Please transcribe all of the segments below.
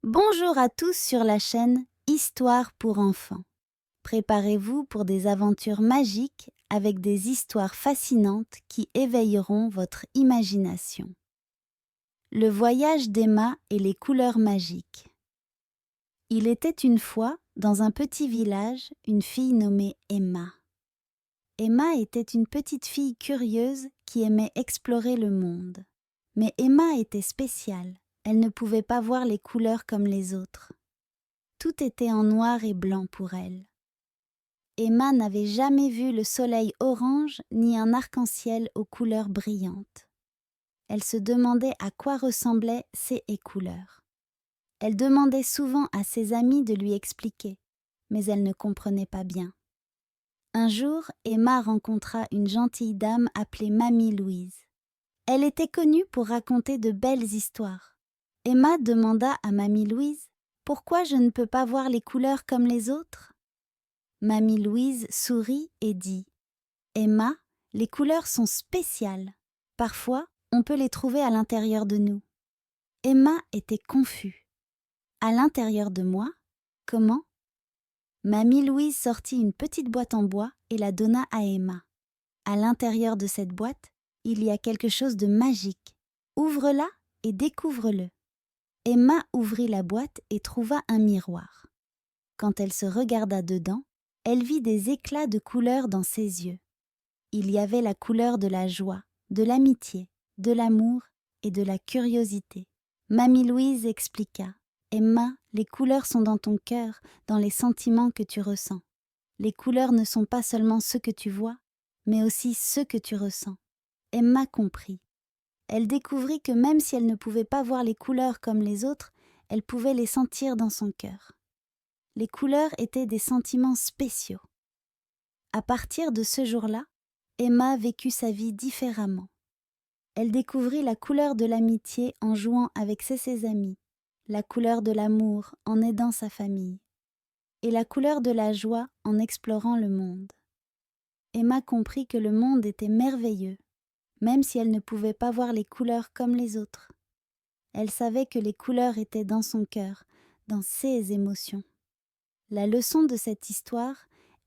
Bonjour à tous sur la chaîne Histoire pour enfants. Préparez-vous pour des aventures magiques avec des histoires fascinantes qui éveilleront votre imagination. Le voyage d'Emma et les couleurs magiques. Il était une fois, dans un petit village, une fille nommée Emma. Emma était une petite fille curieuse qui aimait explorer le monde. Mais Emma était spéciale. Elle ne pouvait pas voir les couleurs comme les autres. Tout était en noir et blanc pour elle. Emma n'avait jamais vu le soleil orange ni un arc-en-ciel aux couleurs brillantes. Elle se demandait à quoi ressemblaient ces couleurs. Elle demandait souvent à ses amis de lui expliquer, mais elle ne comprenait pas bien. Un jour, Emma rencontra une gentille dame appelée Mamie Louise. Elle était connue pour raconter de belles histoires. Emma demanda à Mamie Louise « Pourquoi je ne peux pas voir les couleurs comme les autres ?» Mamie Louise sourit et dit « Emma, les couleurs sont spéciales. Parfois, on peut les trouver à l'intérieur de nous. » Emma était confuse. « À l'intérieur de moi? Comment ?» Mamie Louise sortit une petite boîte en bois et la donna à Emma. À l'intérieur de cette boîte, il y a quelque chose de magique. Ouvre-la et découvre-le. Emma ouvrit la boîte et trouva un miroir. Quand elle se regarda dedans, elle vit des éclats de couleurs dans ses yeux. Il y avait la couleur de la joie, de l'amitié, de l'amour et de la curiosité. Mamie Louise expliqua « Emma, les couleurs sont dans ton cœur, dans les sentiments que tu ressens. Les couleurs ne sont pas seulement ceux que tu vois, mais aussi ceux que tu ressens. » Emma comprit. Elle découvrit que même si elle ne pouvait pas voir les couleurs comme les autres, elle pouvait les sentir dans son cœur. Les couleurs étaient des sentiments spéciaux. À partir de ce jour-là, Emma vécut sa vie différemment. Elle découvrit la couleur de l'amitié en jouant avec ses amis, la couleur de l'amour en aidant sa famille, et la couleur de la joie en explorant le monde. Emma comprit que le monde était merveilleux, même si elle ne pouvait pas voir les couleurs comme les autres. Elle savait que les couleurs étaient dans son cœur, dans ses émotions. La leçon de cette histoire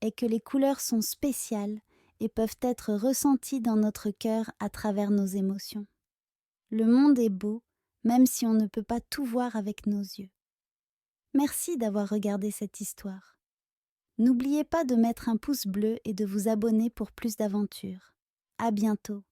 est que les couleurs sont spéciales et peuvent être ressenties dans notre cœur à travers nos émotions. Le monde est beau, même si on ne peut pas tout voir avec nos yeux. Merci d'avoir regardé cette histoire. N'oubliez pas de mettre un pouce bleu et de vous abonner pour plus d'aventures. À bientôt.